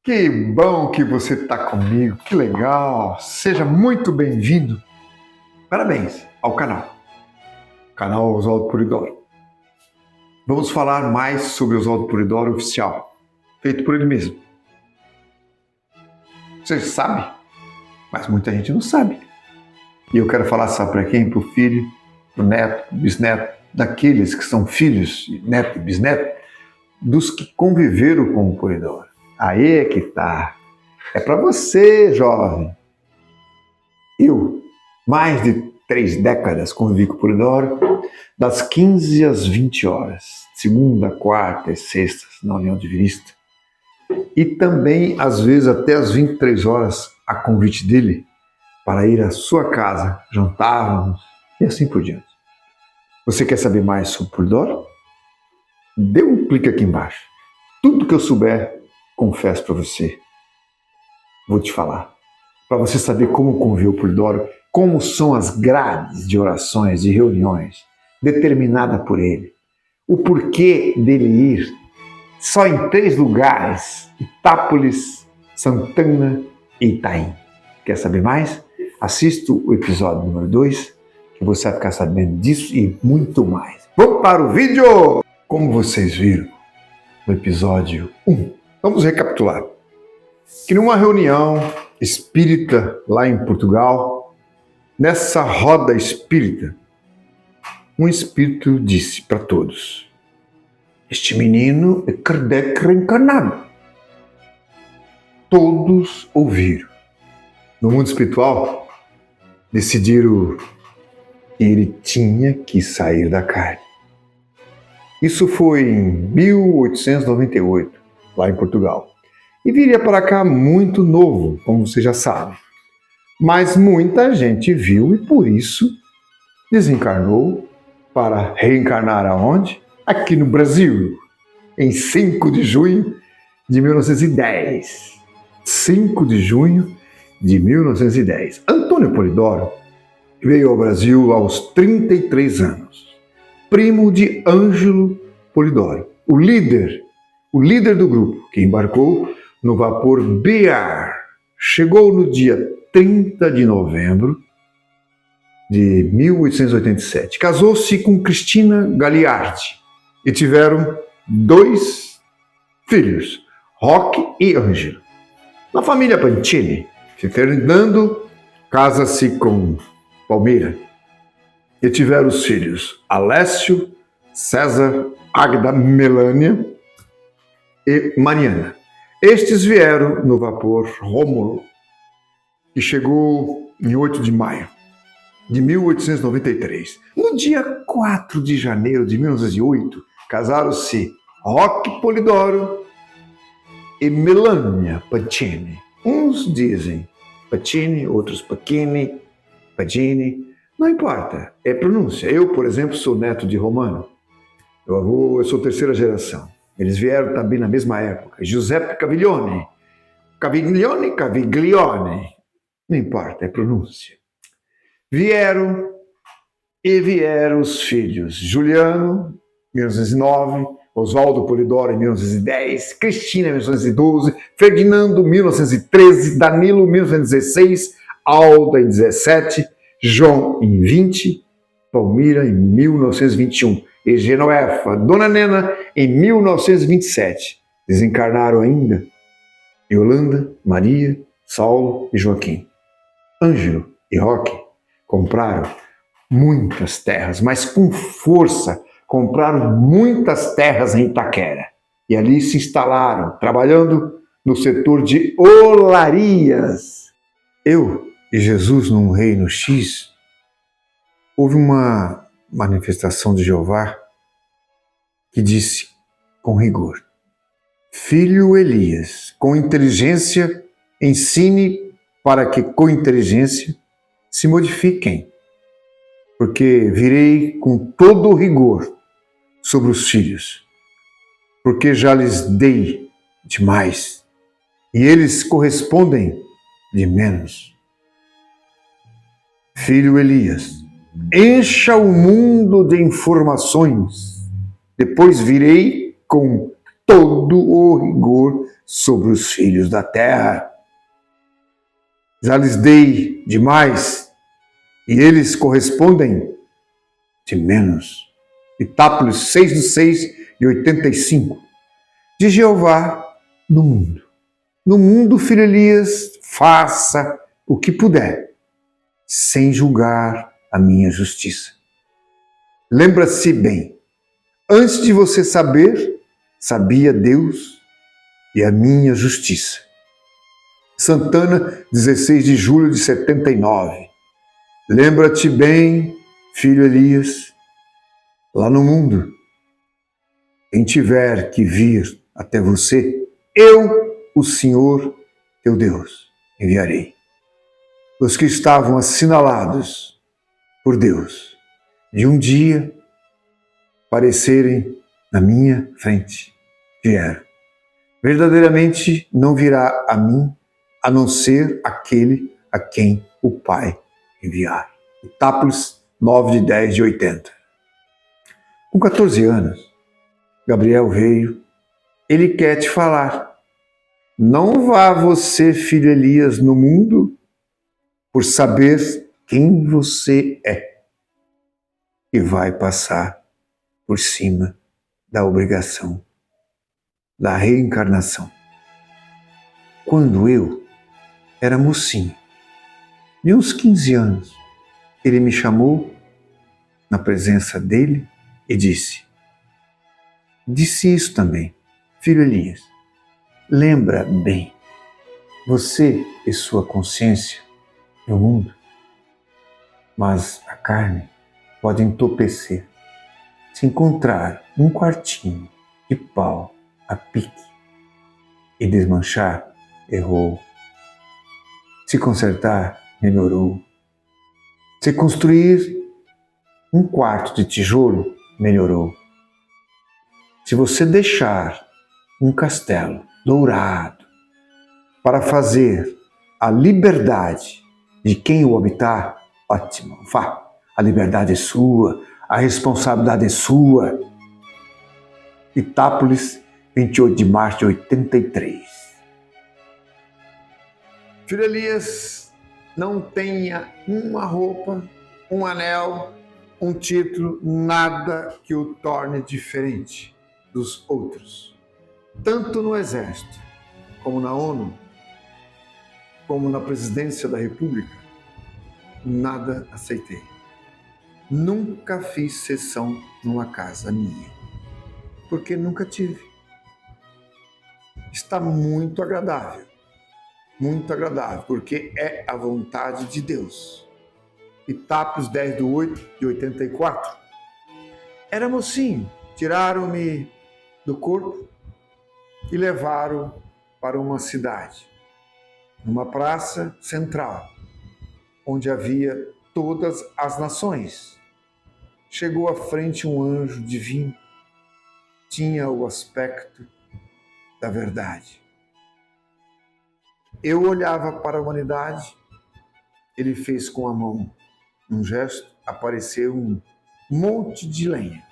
Que bom que você está comigo, que legal! Seja muito bem-vindo. Parabéns ao canal Oswaldo Polidoro. Vamos falar mais sobre Oswaldo Polidoro oficial, feito por ele mesmo. Você sabe, mas muita gente não sabe. E eu quero falar, sabe para quem? Para o filho, para o neto, para o bisneto, daqueles que são filhos, neto e bisneto, dos que conviveram com o Polidoro. Aí é que tá. É para você, jovem. Eu, mais de 3 décadas, convivi com o Polidoro, das 15 às 20 horas, segunda, quarta e sexta, na União Divinista. E também, às vezes, até às 23 horas, a convite dele, para ir à sua casa, jantávamos e assim por diante. Você quer saber mais sobre o Polidoro? Dê um clique aqui embaixo. Tudo que eu souber, confesso para você. Vou te falar. Para você saber como conviver o Polidoro, como são as grades de orações, de reuniões, determinada por ele. O porquê dele ir só em 3 lugares: Itápolis, Santana e Itaim. Quer saber mais? Assista o episódio número 2, que você vai ficar sabendo disso e muito mais. Vamos para o vídeo! Como vocês viram no episódio 1, vamos recapitular. Que numa reunião espírita lá em Portugal, nessa roda espírita, um espírito disse para todos: este menino é Kardec reencarnado. Todos ouviram. No mundo espiritual, decidiram que ele tinha que sair da carne. Isso foi em 1898, lá em Portugal. E viria para cá muito novo, como você já sabe. Mas muita gente viu e por isso desencarnou para reencarnar aonde? Aqui no Brasil, em 5 de junho de 1910. 5 de junho de 1910. Antônio Polidoro veio ao Brasil aos 33 anos. Primo de Ângelo Polidoro, o líder do grupo, que embarcou no vapor Bear. Chegou no dia 30 de novembro de 1887. Casou-se com Cristina Gagliardi e tiveram 2 filhos, Roque e Ângelo. Na família Pantini, Fernando casa-se com Palmeira e tiveram os filhos Alessio, César, Águeda, Melânia e Mariana. Estes vieram no vapor Rômulo, que chegou em 8 de maio de 1893. No dia 4 de janeiro de 1908, casaram-se Roque Polidoro e Melânia Pacini. Uns dizem Pacini, outros Pacchini, Pagini. Não importa, é pronúncia. Eu, por exemplo, sou neto de romano. Eu sou 3ª geração. Eles vieram também na mesma época. Giuseppe Caviglione. Caviglione. Não importa, é pronúncia. Vieram os filhos. Juliano, 1909. Oswaldo Polidoro, em 1910. Cristina, em 1912. Ferdinando, 1913. Danilo, 1916. Alda, em 17. João, em 20. Palmira, em 1921. E Genovefa, Dona Nena, em 1927. Desencarnaram ainda Yolanda, Maria, Saulo e Joaquim. Ângelo e Roque compraram muitas terras, mas com força compraram muitas terras em Itaquera. E ali se instalaram, trabalhando no setor de olarias. Eu e Jesus num reino X, houve uma manifestação de Jeová que disse com rigor: filho Elias, com inteligência ensine para que com inteligência se modifiquem, porque virei com todo o rigor sobre os filhos, porque já lhes dei demais e eles correspondem de menos. Filho Elias, encha o mundo de informações, depois virei com todo o rigor sobre os filhos da terra. Já lhes dei demais, e eles correspondem de menos. Etápolis 6:6-85. De Jeová no mundo. No mundo, filho Elias, faça o que puder, sem julgar a minha justiça. Lembra-se bem, antes de você saber, sabia Deus e a minha justiça. Santana, 16 de julho de 79. Lembra-te bem, filho Elias, lá no mundo, quem tiver que vir até você, eu, o Senhor, teu Deus, enviarei. Os que estavam assinalados por Deus, de um dia aparecerem na minha frente, vieram. Verdadeiramente não virá a mim, a não ser aquele a quem o Pai enviar. Etápolis 9/10/80. Com 14 anos, Gabriel veio. Ele quer te falar. Não vá você, filho Elias, no mundo por saber quem você é. E vai passar por cima da obrigação da reencarnação. Quando eu era mocinho, de uns 15 anos, ele me chamou na presença dele e disse isso também, filho Elias, lembra bem, você e sua consciência no mundo, mas a carne pode entorpecer. Se encontrar um quartinho de pau a pique e desmanchar, errou. Se consertar, melhorou. Se construir um quarto de tijolo, melhorou. Se você deixar um castelo dourado para fazer a liberdade de quem o habitar, ótimo, vá. A liberdade é sua, a responsabilidade é sua. Itápolis, 28 de março de 83. Filho Elias, não tenha uma roupa, um anel, um título, nada que o torne diferente dos outros. Tanto no Exército, como na ONU, como na Presidência da República, nada aceitei. Nunca fiz sessão numa casa minha, porque nunca tive. Está muito agradável, porque é a vontade de Deus. Itápolis 10/8/84. Era mocinho, tiraram-me do corpo e levaram para uma cidade, numa praça central, onde havia todas as nações. Chegou à frente um anjo divino, tinha o aspecto da verdade. Eu olhava para a humanidade, ele fez com a mão um gesto, apareceu um monte de lenha.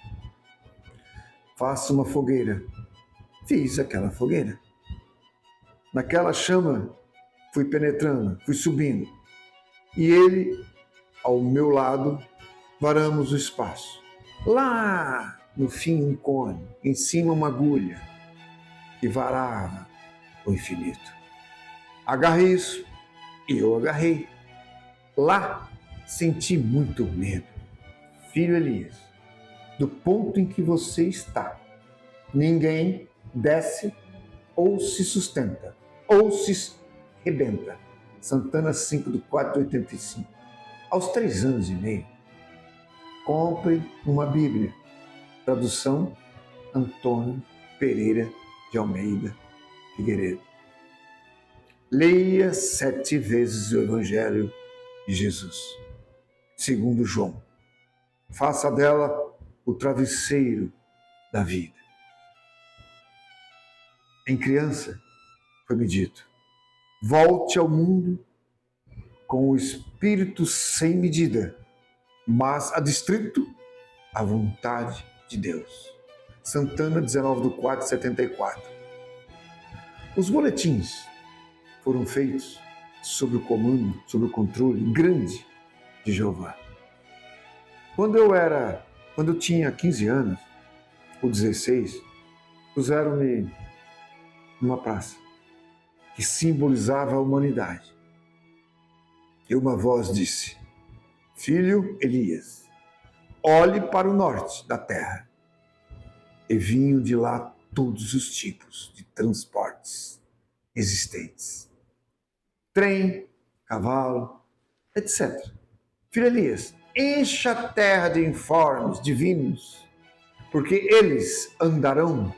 Faça uma fogueira. Fiz aquela fogueira. Naquela chama, fui penetrando, fui subindo. E ele, ao meu lado, varamos o espaço. Lá, no fim, um cone, em cima uma agulha, que varava o infinito. Agarrei isso e eu agarrei. Lá, senti muito medo. Filho Elias, do ponto em que você está, ninguém desce ou se sustenta, ou se rebenta. Santana 5/4/85. Aos 3 anos e meio, compre uma Bíblia. Tradução Antônio Pereira de Almeida Figueiredo. Leia 7 vezes o Evangelho de Jesus, segundo João. Faça dela o travesseiro da vida. Em criança, foi-me dito, volte ao mundo com o espírito sem medida, mas adstrito à vontade de Deus. Santana, 19/4/74. Os boletins foram feitos sob o comando, sob o controle grande de Jeová. Quando eu tinha 15 anos, ou 16, puseram-me numa praça que simbolizava a humanidade. E uma voz disse: Filho Elias, olhe para o norte da terra. E vinham de lá todos os tipos de transportes existentes. Trem, cavalo, etc. Filho Elias, encha a terra de informes divinos, porque eles andarão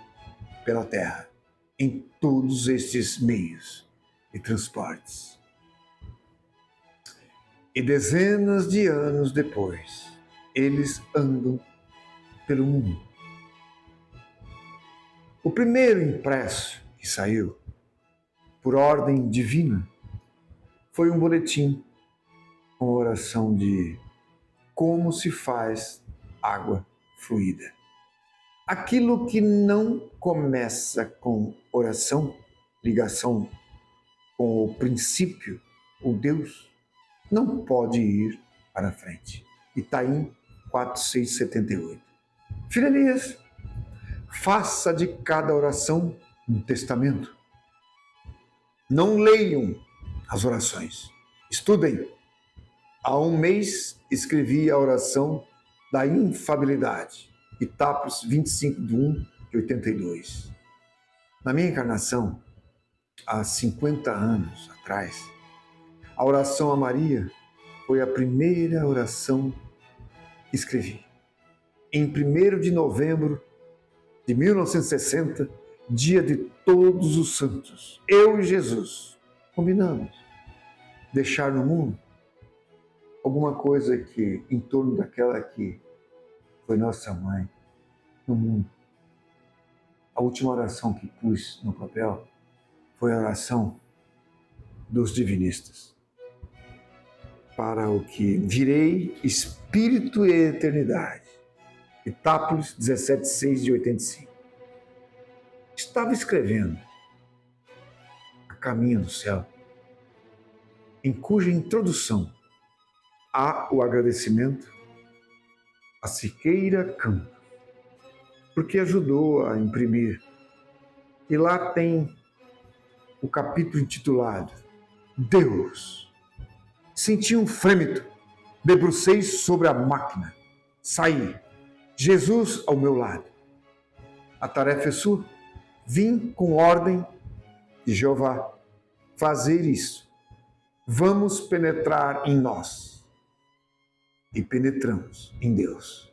pela terra em todos estes meios de transportes. E dezenas de anos depois, eles andam pelo mundo. O primeiro impresso que saiu, por ordem divina, foi um boletim com a oração de como se faz água fluida. Aquilo que não começa com oração, ligação com o princípio, o Deus, não pode ir para frente. Itaim 4:6-78. Filho Elias, faça de cada oração um testamento. Não leiam as orações, estudem. Há um mês escrevi a oração da infabilidade, Itápolis 25/1/82. Na minha encarnação, há 50 anos atrás, a oração a Maria foi a primeira oração que escrevi. Em 1º de novembro de 1960, dia de Todos os Santos, eu e Jesus combinamos deixar no mundo alguma coisa que, em torno daquela que foi nossa mãe no mundo. A última oração que pus no papel foi a oração dos divinistas. Para o que virei espírito e eternidade. Itápolis 17/6/85. Estava escrevendo A Caminho do Céu, em cuja introdução há o agradecimento a Siqueira Campos, porque ajudou a imprimir. E lá tem o capítulo intitulado Deus. Senti um frêmito, debrucei sobre a máquina, saí, Jesus ao meu lado. A tarefa é sua, vim com ordem de Jeová fazer isso. Vamos penetrar em nós. E penetramos em Deus.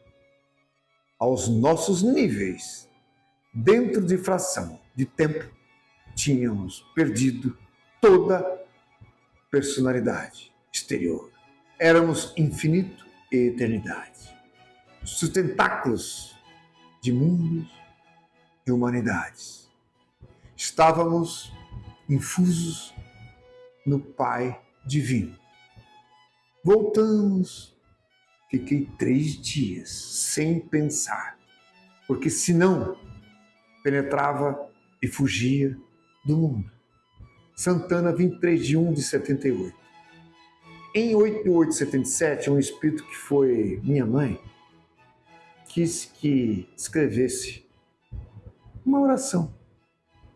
Aos nossos níveis, dentro de fração de tempo, tínhamos perdido toda personalidade exterior. Éramos infinito e eternidade. Sustentáculos de mundos e humanidades. Estávamos infusos no Pai Divino. Voltamos. Fiquei 3 dias sem pensar, porque senão penetrava e fugia do mundo. Santana, 23/1/78. Em 8/8/77, um espírito que foi minha mãe quis que escrevesse uma oração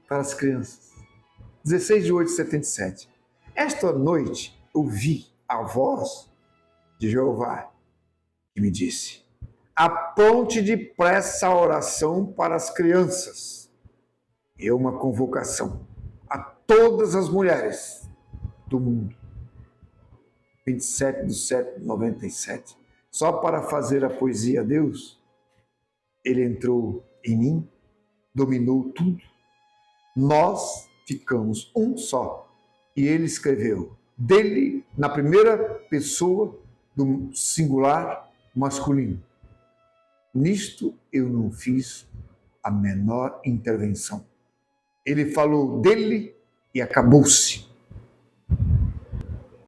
para as crianças. 16/8/77. Esta noite ouvi a voz de Jeová que me disse: aponte depressa a oração para as crianças. E uma convocação a todas as mulheres do mundo. 27/7/97. Só para fazer a poesia a Deus, ele entrou em mim, dominou tudo. Nós ficamos um só. E ele escreveu dele na primeira pessoa do singular masculino. Nisto eu não fiz a menor intervenção. Ele falou dele e acabou-se.